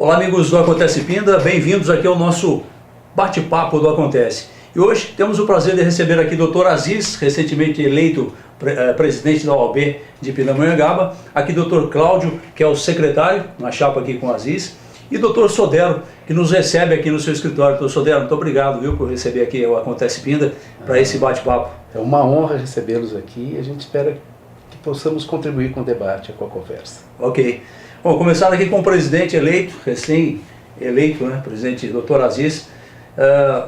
Olá amigos do Acontece Pinda, bem-vindos aqui ao nosso bate-papo do Acontece. E hoje temos o prazer de receber aqui o Dr. Aziz, recentemente eleito presidente da OAB de Pindamonhangaba, aqui Dr. Cláudio, que é o secretário, na chapa aqui com o Aziz, e Dr. Sodero, que nos recebe aqui no seu escritório. Dr. Sodero, muito obrigado, viu, por receber aqui o Acontece Pinda para esse bate-papo. É uma honra recebê-los aqui e a gente espera que possamos contribuir com o debate, com a conversa. Ok. Bom, começando aqui com o presidente eleito, recém-eleito, né, presidente Dr. Aziz.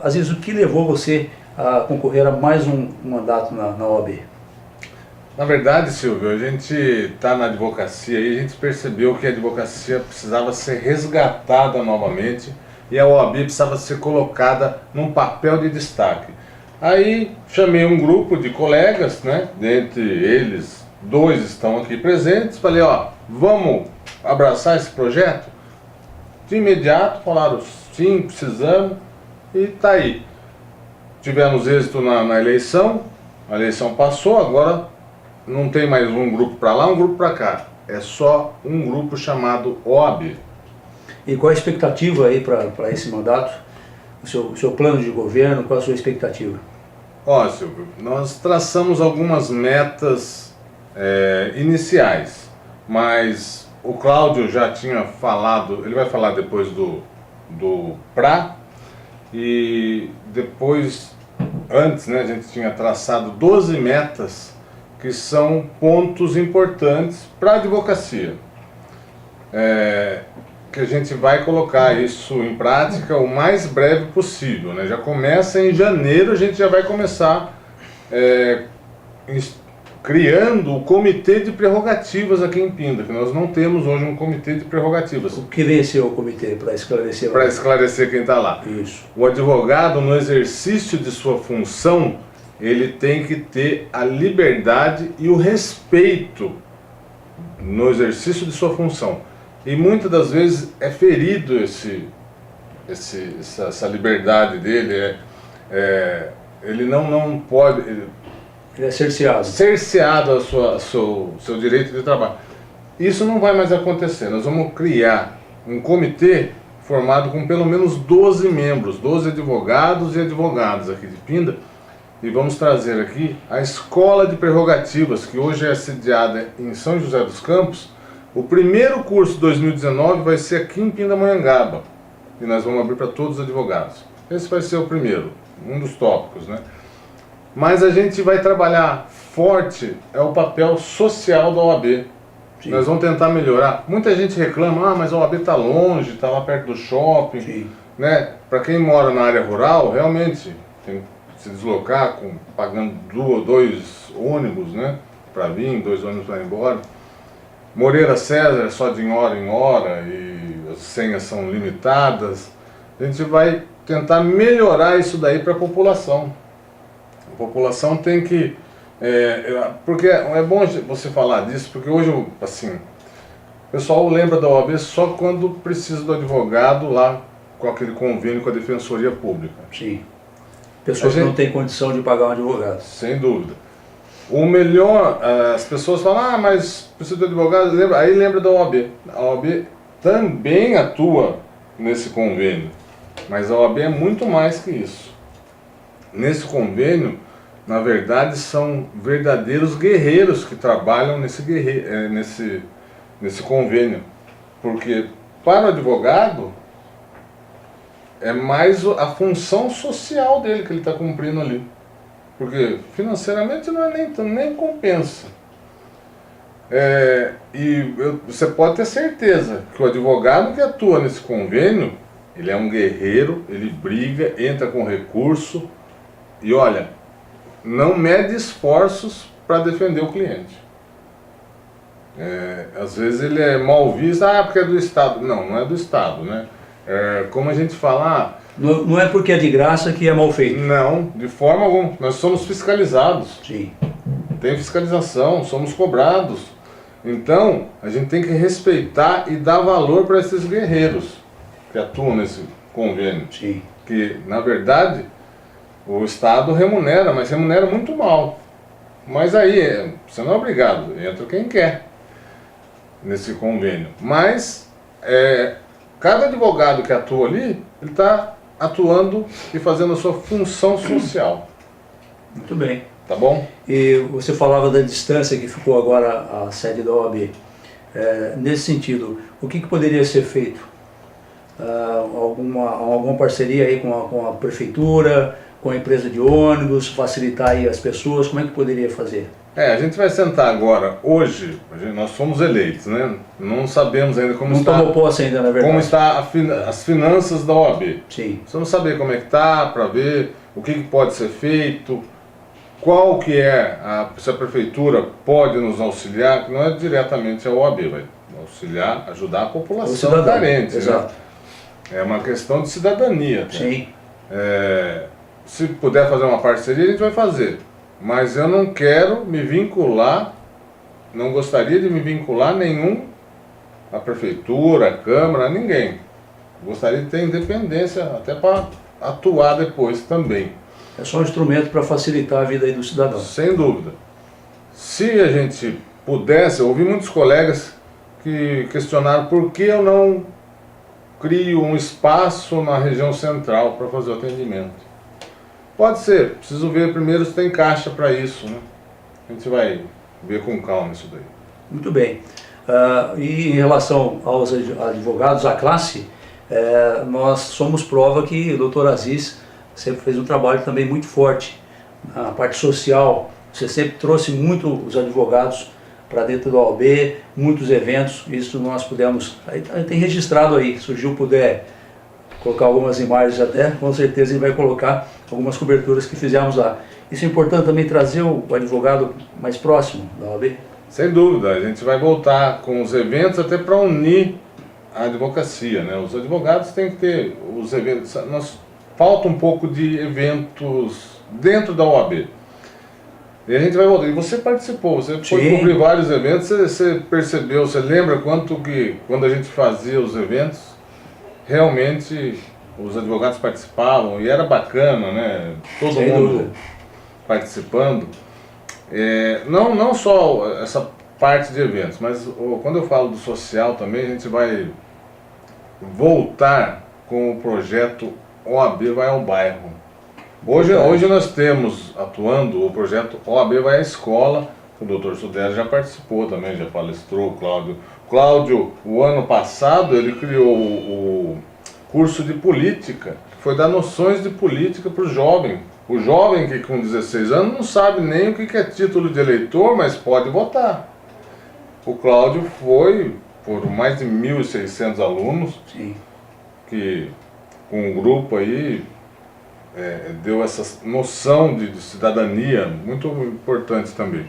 Aziz, o que levou você a concorrer a mais um mandato na OAB? Na verdade, Silvio, a gente está na advocacia e a gente percebeu que a advocacia precisava ser resgatada novamente e a OAB precisava ser colocada num papel de destaque. Aí chamei um grupo de colegas, né, dentre eles, 2 estão aqui presentes, falei, ó, vamos abraçar esse projeto? De imediato falaram, sim, precisamos, e tá aí. Tivemos êxito na eleição, a eleição passou, agora não tem mais um grupo para lá, um grupo para cá. É só um grupo chamado OAB. E qual a expectativa aí para esse mandato? O seu plano de governo, qual a sua expectativa? Ó, Silvio, nós traçamos algumas metas iniciais, mas o Cláudio já tinha falado, ele vai falar depois do PRA, e depois, antes, né, a gente tinha traçado 12 metas que são pontos importantes para a advocacia. Que a gente vai colocar isso em prática o mais breve possível, né? Já começa em janeiro, a gente já vai começar criando o comitê de prerrogativas aqui em Pinda, que nós não temos hoje um comitê de prerrogativas. O que venceu o comitê para esclarecer? Para esclarecer quem está lá. Isso. O advogado, no exercício de sua função, ele tem que ter a liberdade e o respeito no exercício de sua função. E muitas das vezes é ferido essa liberdade dele, ele não pode... Ele é cerceado. Cerceado o seu direito de trabalho. Isso não vai mais acontecer. Nós vamos criar um comitê formado com pelo menos 12 membros, 12 advogados e advogadas aqui de Pinda, e vamos trazer aqui a Escola de Prerrogativas, que hoje é sediada em São José dos Campos. O primeiro curso de 2019 vai ser aqui em Pindamonhangaba, e nós vamos abrir para todos os advogados. Esse vai ser o primeiro, um dos tópicos, né? Mas a gente vai trabalhar forte o papel social da OAB. Sim. Nós vamos tentar melhorar. Muita gente reclama, mas a OAB está longe, está lá perto do shopping. Sim. Né? Para quem mora na área rural, realmente tem que se deslocar pagando 2 ônibus, né? Para vir, 2 ônibus para ir embora. Moreira César é só de hora em hora e as senhas são limitadas. A gente vai tentar melhorar isso daí para a população. A população tem que... porque é bom você falar disso, porque hoje, assim, o pessoal lembra da OAB só quando precisa do advogado lá com aquele convênio com a Defensoria Pública. Sim. Pessoas que não têm condição de pagar um advogado. Sem dúvida. O melhor, as pessoas falam, mas precisa de advogado, aí lembra da OAB. A OAB também atua nesse convênio, mas a OAB é muito mais que isso. Nesse convênio, na verdade, são verdadeiros guerreiros que trabalham nesse convênio. Porque para o advogado, é mais a função social dele que ele está cumprindo ali. Porque financeiramente não é nem compensa. Você pode ter certeza que o advogado que atua nesse convênio, ele é um guerreiro, ele briga, entra com recurso e olha, não mede esforços para defender o cliente. Às vezes ele é mal visto, porque é do Estado. Não é do Estado, né? Como a gente fala... Não é porque é de graça que é mal feito. Não, de forma alguma. Nós somos fiscalizados. Sim. Tem fiscalização, somos cobrados. Então, a gente tem que respeitar e dar valor para esses guerreiros que atuam nesse convênio. Sim. Que, na verdade, o Estado remunera, mas remunera muito mal. Mas aí, você não é obrigado, entra quem quer nesse convênio. Mas cada advogado que atua ali, ele está atuando e fazendo a sua função social. Muito bem. Tá bom? E você falava da distância que ficou agora a sede da OAB. Nesse sentido, o que poderia ser feito? Alguma parceria aí com a prefeitura, com a empresa de ônibus, facilitar aí as pessoas, como é que poderia fazer? A gente vai sentar agora, hoje, nós fomos eleitos, né? Não sabemos ainda como está... Não tomou posse ainda, na verdade. Como está as finanças da OAB. Sim. Precisamos saber como é que está, para ver o que pode ser feito, qual que se a prefeitura pode nos auxiliar, que não é diretamente a OAB, vai auxiliar, ajudar a população carente. Exato. Né? É uma questão de cidadania. Tá? Sim. Se puder fazer uma parceria, a gente vai fazer. Mas eu não quero me vincular, não gostaria de me vincular a prefeitura, a Câmara, a ninguém. Gostaria de ter independência até para atuar depois também. É só um instrumento para facilitar a vida aí do cidadão. Sem dúvida. Se a gente pudesse, eu ouvi muitos colegas que questionaram por que eu não crio um espaço na região central para fazer o atendimento. Pode ser, preciso ver primeiro se tem caixa para isso, né? A gente vai ver com calma isso daí. Muito bem. E em relação aos advogados, a classe, nós somos prova que o doutor Aziz sempre fez um trabalho também muito forte na parte social. Você sempre trouxe muito os advogados para dentro da OAB, muitos eventos, isso nós pudemos, aí tem registrado aí, se o Gil puder colocar algumas imagens até, com certeza ele vai colocar algumas coberturas que fizemos lá. Isso é importante também trazer o advogado mais próximo da OAB? Sem dúvida, a gente vai voltar com os eventos até para unir a advocacia, né? Os advogados têm que ter os eventos, falta um pouco de eventos dentro da OAB. E a gente vai voltar. E você participou, você foi cobrir vários eventos, você percebeu, você lembra quanto que quando a gente fazia os eventos, realmente os advogados participavam e era bacana, né? Todo mundo participando. Não só essa parte de eventos, mas quando eu falo do social também, a gente vai voltar com o projeto OAB vai ao bairro. Hoje nós temos atuando o projeto OAB vai à escola, o Dr. Sudero já participou também, já palestrou, Cláudio, o ano passado ele criou o curso de política, que foi dar noções de política para o jovem. O jovem que com 16 anos não sabe nem o que é título de eleitor, mas pode votar. O Cláudio foi por mais de 1.600 alunos, que com um grupo aí deu essa noção de cidadania, muito importante também.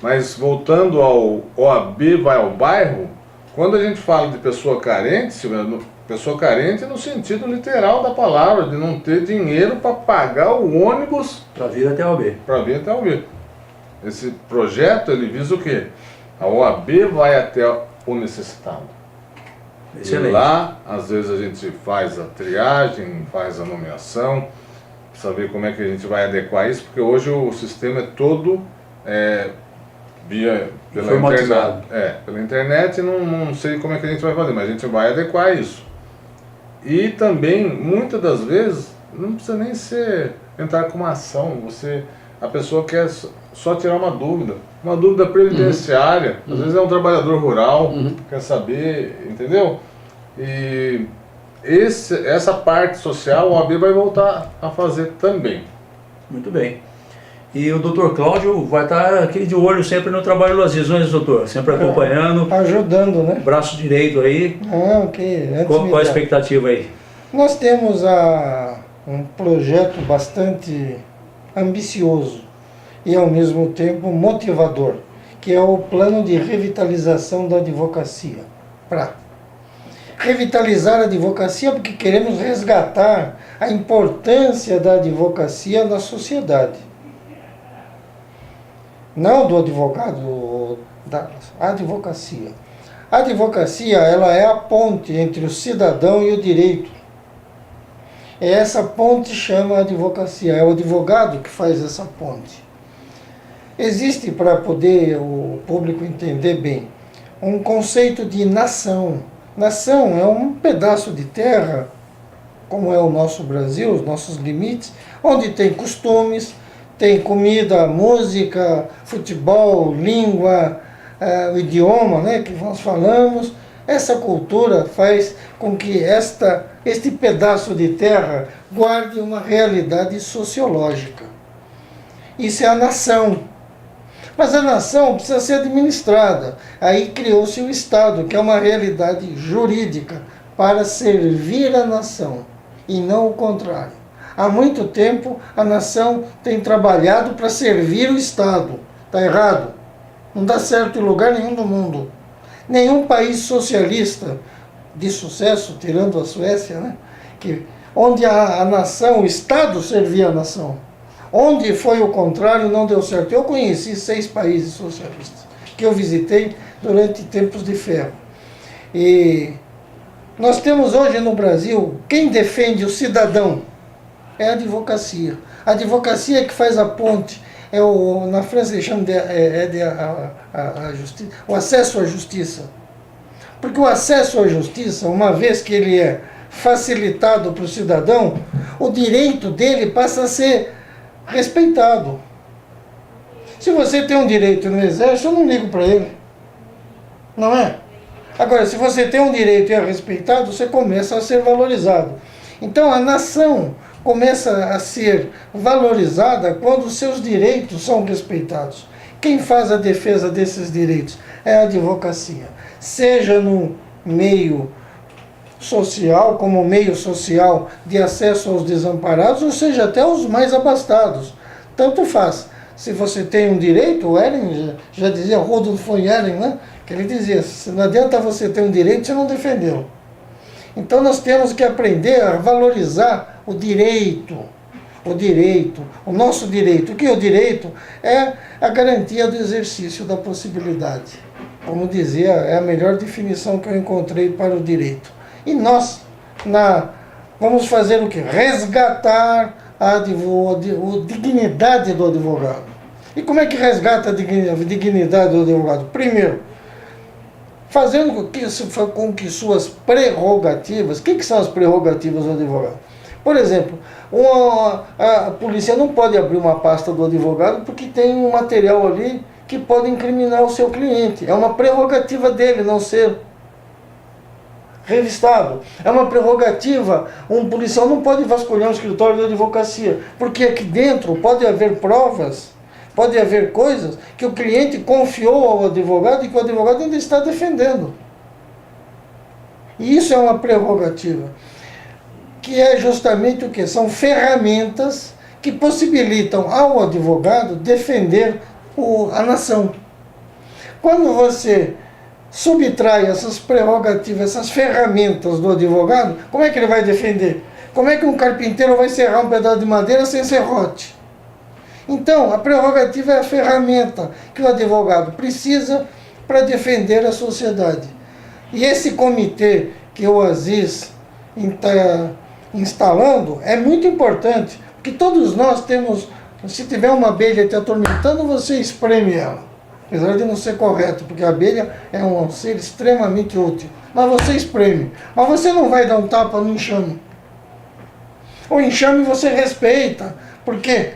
Mas voltando ao OAB vai ao bairro, quando a gente fala de pessoa carente no sentido literal da palavra, de não ter dinheiro para pagar o ônibus para vir até a OAB. Para vir até a OAB. Esse projeto, ele visa o quê? A OAB vai até o necessitado. Excelente. E lá, às vezes a gente faz a triagem, faz a nomeação, saber como é que a gente vai adequar isso, porque hoje o sistema é todo pela internet. Pela internet, não sei como é que a gente vai fazer, mas a gente vai adequar isso. E também, muitas das vezes, não precisa nem entrar com uma ação, a pessoa quer só tirar uma dúvida previdenciária, às vezes é um trabalhador rural, quer saber, entendeu? E essa parte social, a OAB vai voltar a fazer também. Muito bem. E o doutor Cláudio vai estar aqui de olho sempre no trabalho do Aziz, não é, doutor? Sempre acompanhando. Ajudando, né? Braço direito aí. Qual a expectativa aí? Nós temos um projeto bastante ambicioso e ao mesmo tempo motivador, que é o plano de revitalização da advocacia. Para revitalizar a advocacia, porque queremos resgatar a importância da advocacia na sociedade. Não do advogado, da advocacia. A advocacia, ela é a ponte entre o cidadão e o direito. Essa ponte chama advocacia, é o advogado que faz essa ponte. Existe, para poder o público entender bem, um conceito de nação, Nação é um pedaço de terra, como é o nosso Brasil, os nossos limites, onde tem costumes, tem comida, música, futebol, língua, o idioma, né, que nós falamos. Essa cultura faz com que este pedaço de terra guarde uma realidade sociológica. Isso é a nação. Mas a nação precisa ser administrada. Aí criou-se o Estado, que é uma realidade jurídica para servir a nação, e não o contrário. Há muito tempo a nação tem trabalhado para servir o Estado. Está errado. Não dá certo em lugar nenhum do mundo. Nenhum país socialista de sucesso, tirando a Suécia, né, onde a nação, o Estado servia a nação. Onde foi o contrário, não deu certo. Eu conheci 6 países socialistas que eu visitei durante tempos de ferro. E nós temos hoje no Brasil, quem defende o cidadão é a advocacia. A advocacia é que faz a ponte. Na França eles chamam justiça, o acesso à justiça. Porque o acesso à justiça, uma vez que ele é facilitado para o cidadão, o direito dele passa a ser respeitado. Se você tem um direito no exército, eu não ligo para ele. Não é? Agora, se você tem um direito e é respeitado, você começa a ser valorizado. Então, a nação começa a ser valorizada quando os seus direitos são respeitados. Quem faz a defesa desses direitos é a advocacia. Seja no meio social, como meio social de acesso aos desamparados, ou seja, até os mais abastados. Tanto faz. Se você tem um direito, o Ehlen já dizia, Rudolf von Ehlen, né? Que ele dizia, não adianta você ter um direito se não defendê-lo. Então nós temos que aprender a valorizar o direito, o nosso direito. O que é o direito? É a garantia do exercício da possibilidade. Como dizia, é a melhor definição que eu encontrei para o direito. E nós vamos fazer o quê? Resgatar a dignidade do advogado. E como é que resgata a dignidade do advogado? Primeiro, fazendo com que suas prerrogativas... O que são as prerrogativas do advogado? Por exemplo, a polícia não pode abrir uma pasta do advogado porque tem um material ali que pode incriminar o seu cliente. É uma prerrogativa dele não ser revistado. É uma prerrogativa. Um policial não pode vasculhar um escritório de advocacia, porque aqui dentro pode haver provas, pode haver coisas que o cliente confiou ao advogado e que o advogado ainda está defendendo. E isso é uma prerrogativa, que é justamente o que? São ferramentas que possibilitam ao advogado defender a nação. Quando você subtrai essas prerrogativas, essas ferramentas do advogado, como é que ele vai defender? Como é que um carpinteiro vai serrar um pedaço de madeira sem serrote? Então, a prerrogativa é a ferramenta que o advogado precisa para defender a sociedade. E esse comitê que o Aziz está instalando é muito importante, porque todos nós temos, se tiver uma abelha te atormentando, você espreme ela. Apesar de não ser correto, porque a abelha é um ser extremamente útil. Mas você espreme. Mas você não vai dar um tapa no enxame. O enxame você respeita, porque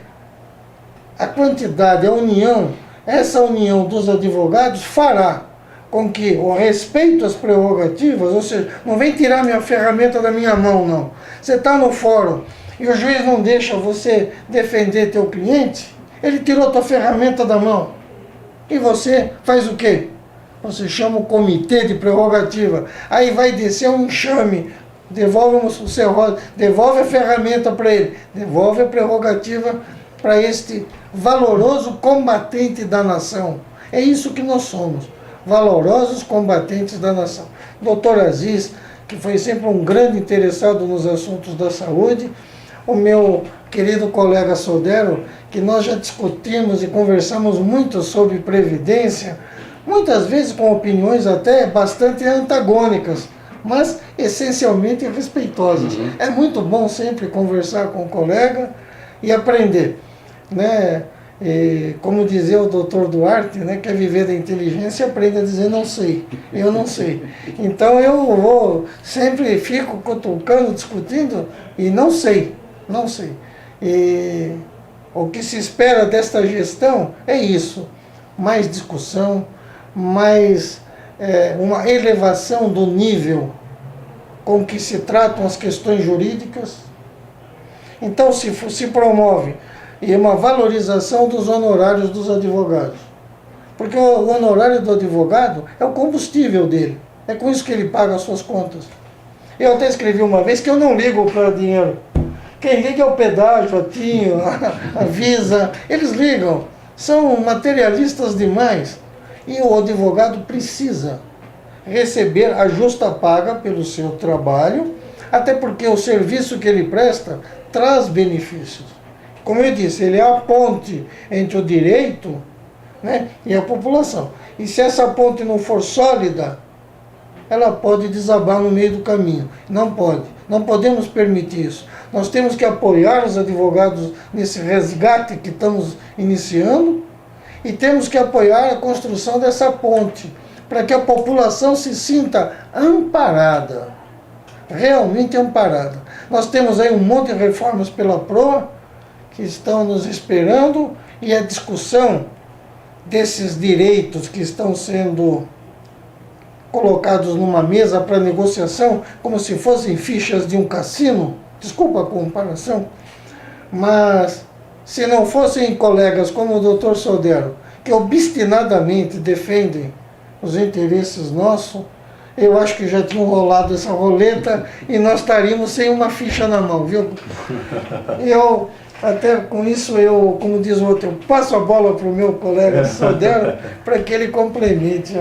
a quantidade, a união, essa união dos advogados fará com que o respeito às prerrogativas, ou seja, não vem tirar minha ferramenta da minha mão, não. Você está no fórum e o juiz não deixa você defender teu cliente, ele tirou tua ferramenta da mão. E você faz o quê? Você chama o comitê de prerrogativa, aí vai descer um enxame, devolve o serrote, devolve a ferramenta para ele, devolve a prerrogativa para este valoroso combatente da nação. É isso que nós somos, valorosos combatentes da nação. Dr. Aziz, que foi sempre um grande interessado nos assuntos da saúde, o meu querido colega Sodero, que nós já discutimos e conversamos muito sobre previdência, muitas vezes com opiniões até bastante antagônicas, mas essencialmente respeitosas. É muito bom sempre conversar com o colega e aprender, né? E, como dizia o doutor Duarte, né, quer viver da inteligência, aprende a dizer não sei, eu não sei. Então eu sempre fico cutucando, discutindo e não sei, não sei. E o que se espera desta gestão é isso, mais discussão, mais uma elevação do nível com que se tratam as questões jurídicas. Então se promove e uma valorização dos honorários dos advogados. Porque o honorário do advogado é o combustível dele. É com isso que ele paga as suas contas. Eu até escrevi uma vez que eu não ligo para dinheiro. Quem liga é o pedágio, a TIM, a Visa. Eles ligam. São materialistas demais. E o advogado precisa receber a justa paga pelo seu trabalho, até porque o serviço que ele presta traz benefícios. Como eu disse, ele é a ponte entre o direito, né, e a população. E se essa ponte não for sólida, ela pode desabar no meio do caminho. Não pode. Não podemos permitir isso. Nós temos que apoiar os advogados nesse resgate que estamos iniciando e temos que apoiar a construção dessa ponte, para que a população se sinta amparada, realmente amparada. Nós temos aí um monte de reformas pela proa, que estão nos esperando, e a discussão desses direitos que estão sendo colocados numa mesa para negociação, como se fossem fichas de um cassino, desculpa a comparação, mas se não fossem colegas como o Dr. Sodero, que obstinadamente defendem os interesses nossos, eu acho que já tinham rolado essa roleta e nós estaríamos sem uma ficha na mão, viu? Eu, até com isso, como diz o outro, eu passo a bola para o meu colega Sodero para que ele complemente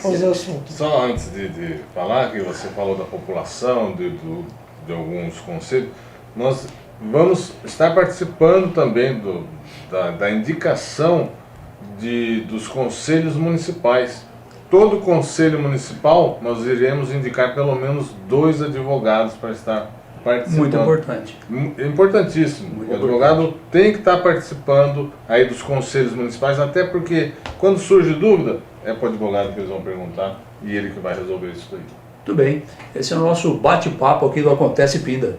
os assuntos. Só antes de falar, que você falou da população, de alguns conselhos, nós vamos estar participando também da indicação dos conselhos municipais. Todo conselho municipal, nós iremos indicar pelo menos 2 advogados para estar participando. Muito importante. Importantíssimo. Muito o advogado tem que estar participando aí dos conselhos municipais, até porque quando surge dúvida, é para o advogado que eles vão perguntar e ele que vai resolver isso aí. Muito bem. Esse é o nosso bate-papo aqui do Acontece Pinda.